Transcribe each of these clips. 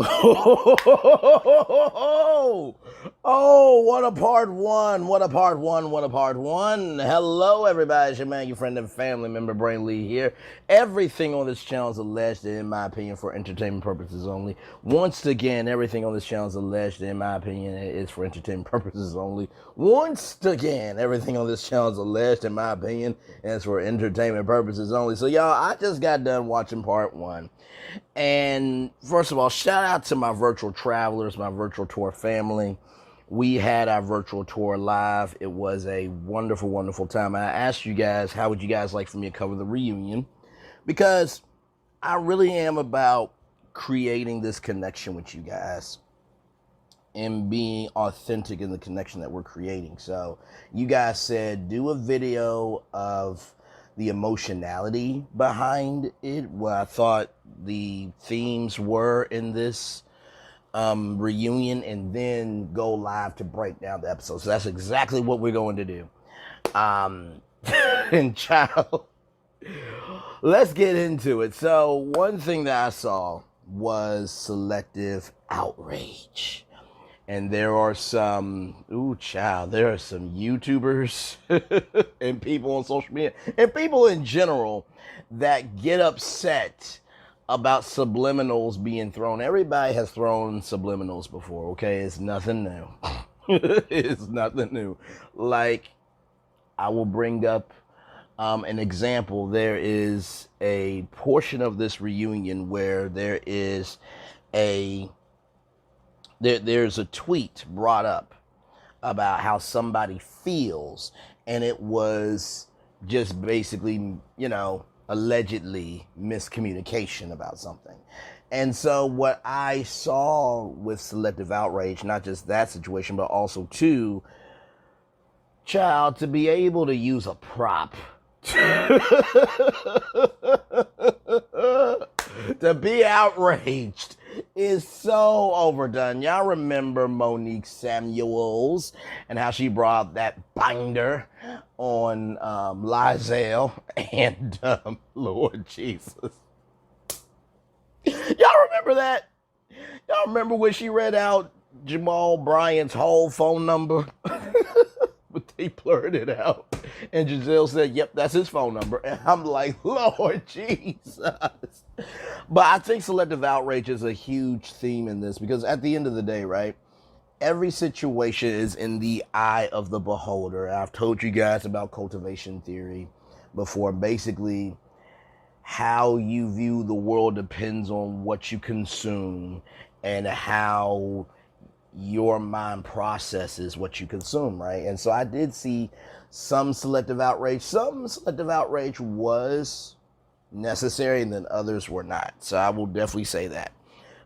Oh, what a part one. What a part one. What a part one. Hello, everybody. It's your man, your friend, and family member, Brain Lee here. Everything on this channel is alleged, in my opinion, for entertainment purposes only. Once again, everything on this channel is alleged, in my opinion, is for entertainment purposes only. Once again, everything on this channel is alleged, in my opinion, is for entertainment purposes only. So, y'all, I just got done watching part one. And first of all, shout out to my virtual travelers, my virtual tour family. We had our virtual tour live. It was a wonderful, wonderful time. I asked you guys, how would you guys like for me to cover the reunion? Because I really am about creating this connection with you guys and being authentic in the connection that we're creating. So you guys said, do a video of the emotionality behind it, what I thought the themes were in this reunion, and then go live to break down the episode. So that's exactly what we're going to do. And child, let's get into it. So one thing that I saw was selective outrage. And there are some, there are some YouTubers and people on social media and people in general that get upset about subliminals being thrown. Everybody has thrown subliminals before, okay? It's nothing new. It's nothing new. Like, I will bring up an example. There is a portion of this reunion where there is there's a tweet brought up about how somebody feels, and it was just basically, allegedly miscommunication about something. And so what I saw with selective outrage, not just that situation, but also too, child, to be able to use a prop to be outraged is so overdone. Y'all remember Monique Samuels and how she brought that binder on Lizelle and Lord Jesus. Y'all remember that? Y'all remember when she read out Jamal Bryant's whole phone number? But they blurred it out. And Giselle said, yep, that's his phone number. And I'm like, Lord Jesus. But I think selective outrage is a huge theme in this, because at the end of the day, right, every situation is in the eye of the beholder. I've told you guys about cultivation theory before. Basically, how you view the world depends on what you consume and how your mind processes what you consume, right? And so I did see some selective outrage. Some selective outrage was necessary, and then others were not. So I will definitely say that.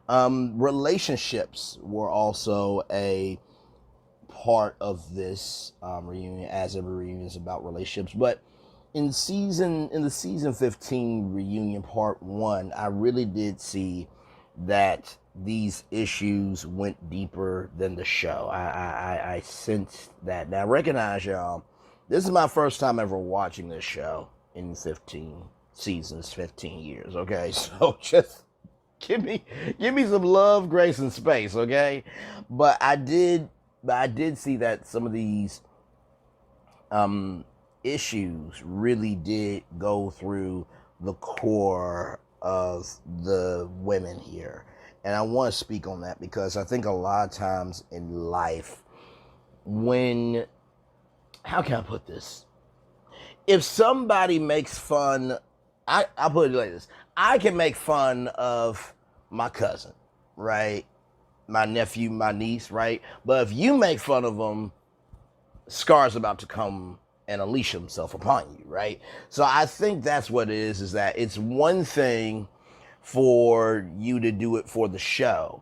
Relationships were also a part of this reunion, as every reunion is about relationships. But in the season 15 reunion part one, I really did see that these issues went deeper than the show. I sensed that. Now, recognize, y'all, this is my first time ever watching this show in 15 seasons, 15 years, okay? So just give me some love, grace, and space, okay? But I did see that some of these issues really did go through the core of the women here. And I want to speak on that because I think a lot of times in life, how can I put this? If somebody makes fun, I'll put it like this. I can make fun of my cousin, right? My nephew, my niece, right? But if you make fun of them, Scar's about to come and unleash himself upon you, right? So I think that's what it is that it's one thing for you to do it for the show,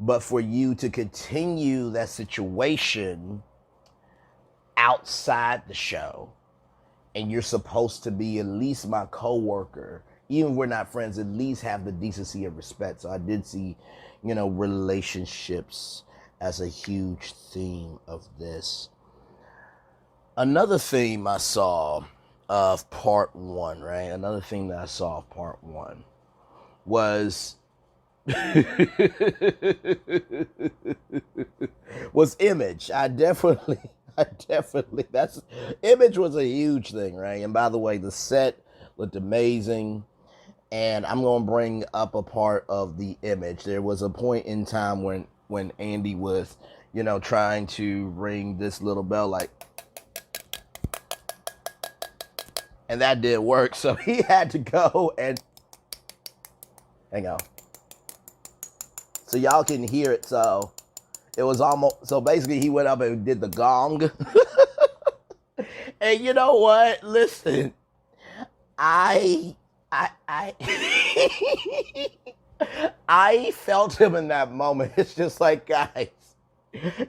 but for you to continue that situation outside the show, and you're supposed to be at least my coworker, even if we're not friends, at least have the decency and respect. So I did see, relationships as a huge theme of this. Another theme I saw of part one, right? Another thing that I saw of part one was was Image. I definitely, that's, Image was a huge thing, right? And by the way, the set looked amazing. And I'm going to bring up a part of the Image. There was a point in time when Andy was, trying to ring this little bell, like, and that didn't work. So he had to go and, hang on. So y'all can hear it. So it was almost, so basically he went up and did the gong. And you know what? Listen, I I felt him in that moment. It's just like,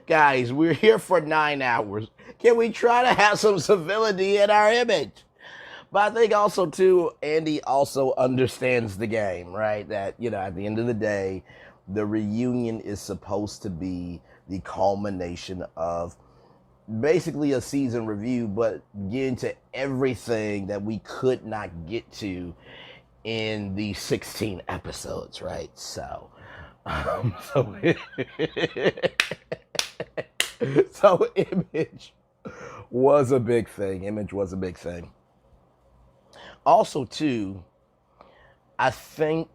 guys, we're here for 9 hours. Can we try to have some civility in our Image? But I think also too, Andy also understands the game, right? That, at the end of the day, the reunion is supposed to be the culmination of basically a season review, but get into everything that we could not get to in the 16 episodes, right? So, so, so Image was a big thing. Image was a big thing. Also, too, I think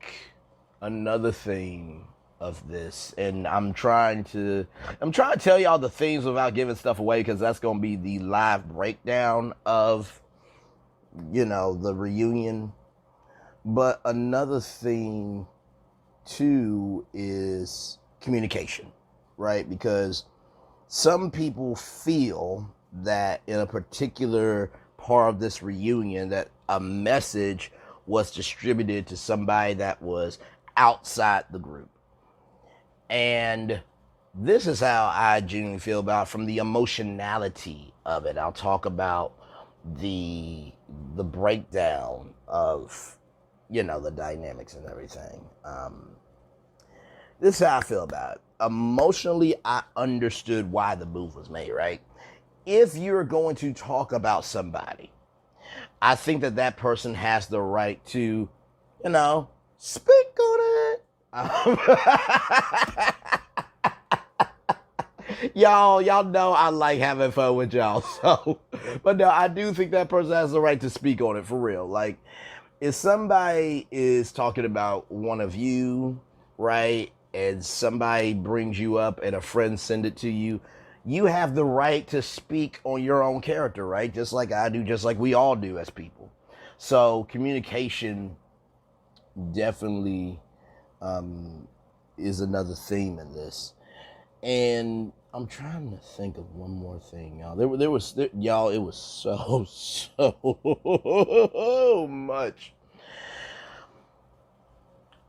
another thing of this, and I'm trying to tell y'all the themes without giving stuff away, because that's going to be the live breakdown of, the reunion. But another thing too is communication, right? Because some people feel that in a particular part of this reunion that a message was distributed to somebody that was outside the group. And this is how I genuinely feel about, from the emotionality of it. I'll talk about the breakdown of, the dynamics and everything. This is how I feel about it. Emotionally, I understood why the move was made, right? If you're going to talk about somebody, I think that person has the right to, speak on it. Y'all know I like having fun with y'all. So, but no, I do think that person has the right to speak on it, for real. Like, if somebody is talking about one of you, right, and somebody brings you up and a friend send it to you, you have the right to speak on your own character, right? Just like I do, just like we all do as people. So communication definitely is another theme in this. And I'm trying to think of one more thing, y'all. Y'all, it was so much.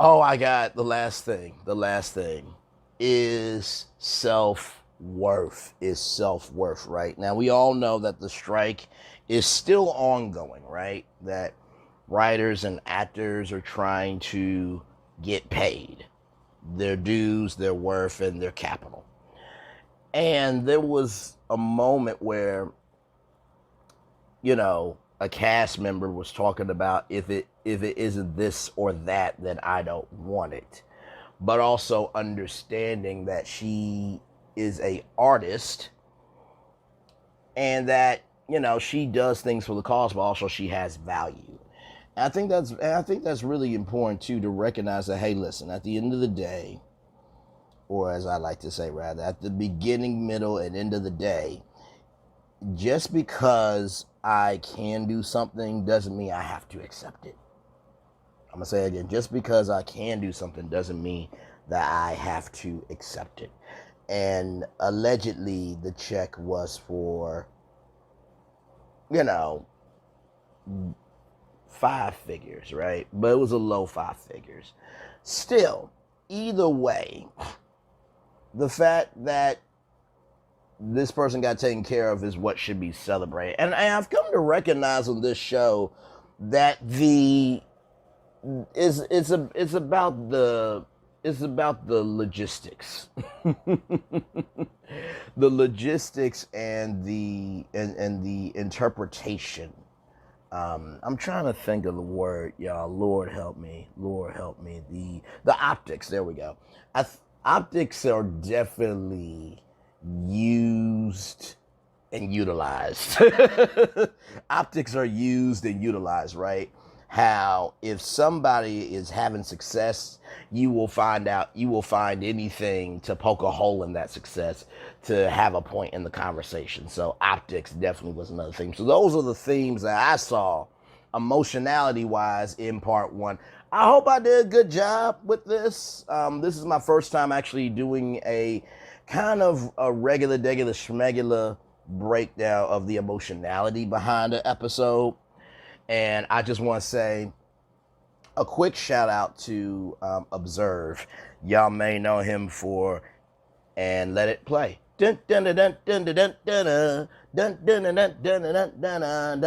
Oh, I got the last thing. The last thing is self-worth. Right? Now, we all know that the strike is still ongoing, right? That writers and actors are trying to get paid their dues, their worth, and their capital. And there was a moment where, a cast member was talking about, if it isn't this or that, then I don't want it. But also understanding that she is a artist, and that, she does things for the cause, but also she has value. And I think that's really important too, to recognize that, hey, listen, at the end of the day, or as I like to say, rather, at the beginning, middle, and end of the day, just because I can do something doesn't mean I have to accept it. I'm going to say it again. Just because I can do something doesn't mean that I have to accept it. And allegedly, the check was for, 5 figures, right? But it was a low 5 figures. Still, either way, the fact that this person got taken care of is what should be celebrated. And I've come to recognize on this show that it's about the logistics. The logistics and the interpretation I'm trying to think of the word, y'all. Lord help me. Lord help me. The optics. There we go. Optics are definitely used and utilized. Optics are used and utilized, right? How if somebody is having success, you will find anything to poke a hole in that success to have a point in the conversation. So optics definitely was another theme. So those are the themes that I saw emotionality wise in part one. I hope I did a good job with this. This is my first time actually doing a kind of a regular schmegular breakdown of the emotionality behind the episode. And I just want to say a quick shout out to Observe. Y'all may know him for And Let It Play. Dun dun dun dun dun dun dun dun dun dun dun dun dun dun dun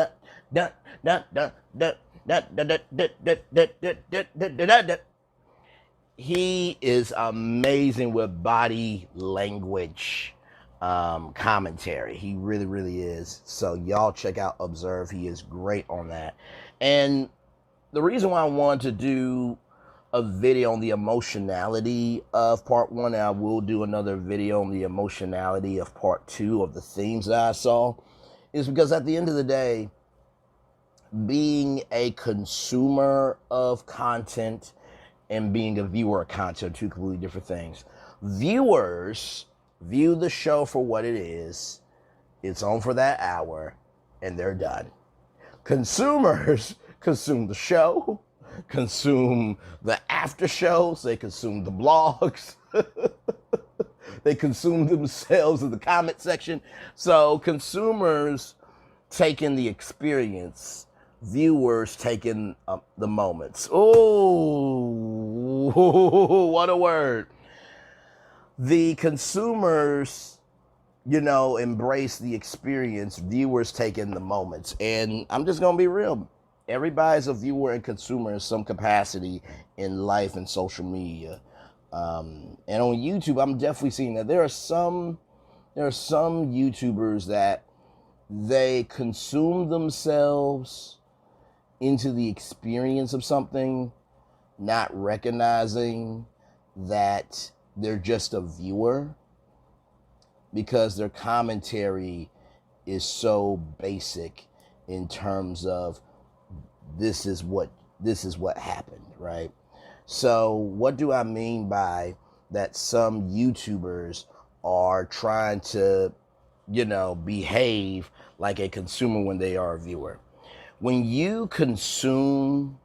dun dun dun. He is amazing with body language commentary. He really, really is. So y'all check out Observe. He is great on that. And the reason why I wanted to do a video on the emotionality of part one, and I will do another video on the emotionality of part two of the themes that I saw, is because at the end of the day, being a consumer of content and being a viewer of content are two completely different things. Viewers view the show for what it is. It's on for that hour, and they're done. Consumers consume the show, consume the after shows, they consume the blogs, they consume themselves in the comment section. So consumers take in the experience, viewers take in the moments. Oh, what a word. The consumers, embrace the experience, viewers take in the moments. And I'm just going to be real. Everybody's a viewer and consumer in some capacity in life and social media. And on YouTube, I'm definitely seeing that there are some YouTubers that they consume themselves into the experience of something, not recognizing that they're just a viewer because their commentary is so basic in terms of this is what happened, right? So what do I mean by that? Some YouTubers are trying to, behave like a consumer when they are a viewer. When you consume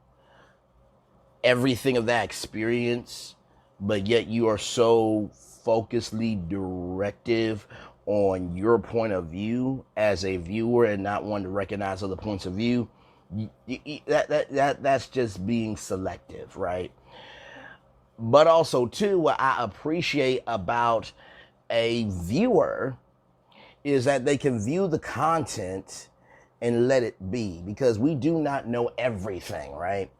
everything of that experience, but yet you are so focusedly directive on your point of view as a viewer and not wanting to recognize other points of view, that's just being selective, right? But also, too, what I appreciate about a viewer is that they can view the content and let it be, because we do not know everything, right?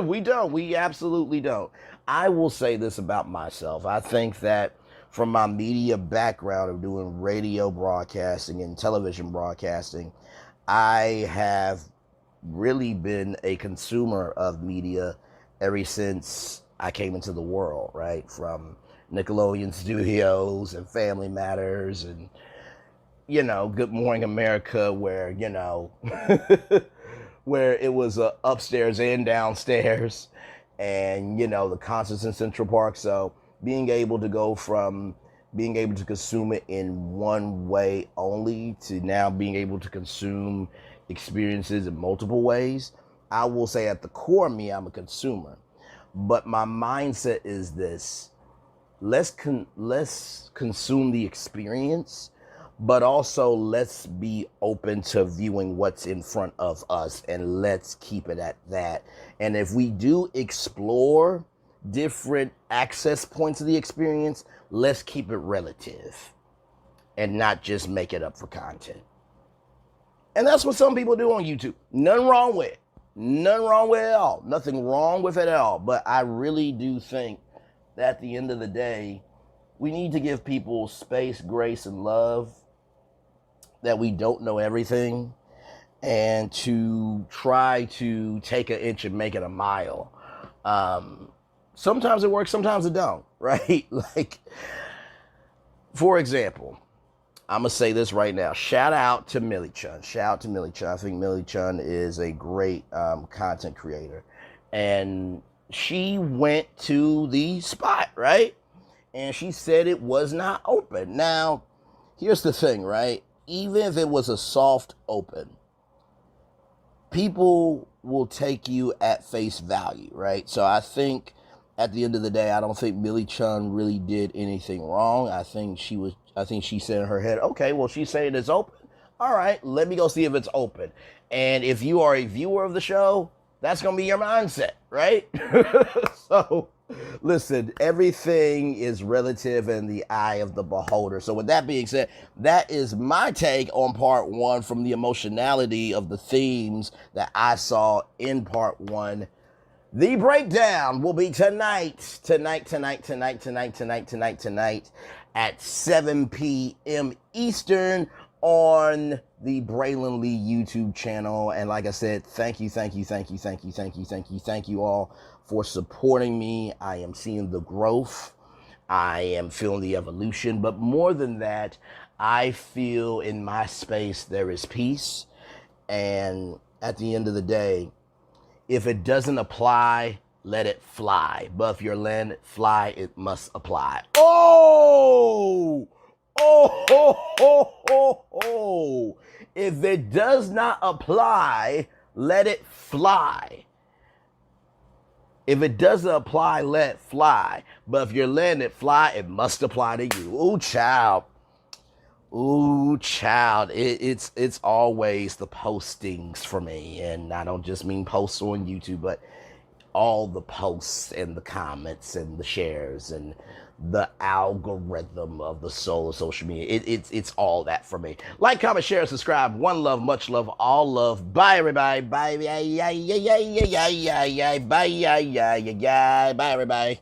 We don't. We absolutely don't. I will say this about myself. I think that from my media background of doing radio broadcasting and television broadcasting, I have really been a consumer of media ever since I came into the world, right? From Nickelodeon Studios and Family Matters and, Good Morning America, where, where it was upstairs and downstairs, and, the concerts in Central Park. So being able to go from being able to consume it in one way only to now being able to consume experiences in multiple ways, I will say at the core of me, I'm a consumer. But my mindset is this: let's consume the experience, but also let's be open to viewing what's in front of us, and let's keep it at that. And if we do explore different access points of the experience, let's keep it relative and not just make it up for content. And that's what some people do on YouTube. Nothing wrong with it. Nothing wrong with it at all. Nothing wrong with it at all. But I really do think that at the end of the day, we need to give people space, grace, and love, that we don't know everything. and to try to take an inch and make it a mile. Sometimes it works, sometimes it don't, right? Like, for example, I'm going to say this right now. Shout out to Millie Chun. Shout out to Millie Chun. I think Millie Chun is a great content creator. And she went to the spot, right? And she said it was not open. Now, here's the thing, right? Even if it was a soft open, people will take you at face value, right? So I think at the end of the day, I don't think Millie Chun really did anything wrong. I think she said in her head, okay, well, she's saying it's open. All right, let me go see if it's open. And if you are a viewer of the show, that's going to be your mindset, right? So, listen, everything is relative in the eye of the beholder. So with that being said, that is my take on part one from the emotionality of the themes that I saw in part one. The breakdown will be tonight at 7 p.m. Eastern on the Braylon Lee YouTube channel. And like I said, thank you all for supporting me. I am seeing the growth. I am feeling the evolution. But more than that, I feel in my space there is peace. And at the end of the day, if it doesn't apply, let it fly. But if you're letting it fly, it must apply. Oh! Oh, ho, ho, ho, ho. If it does not apply, let it fly. If it doesn't apply, let it fly. But if you're letting it fly, it must apply to you. Ooh, child. Ooh, child. It's always the postings for me. And I don't just mean posts on YouTube, but all the posts and the comments and the shares and the algorithm of the soul of social media. It's all that for me. Like, comment, share, subscribe. One love, much love, all love. Bye, everybody. Bye, bye, bye, bye, bye, bye, bye, bye, bye, bye, bye, bye, everybody.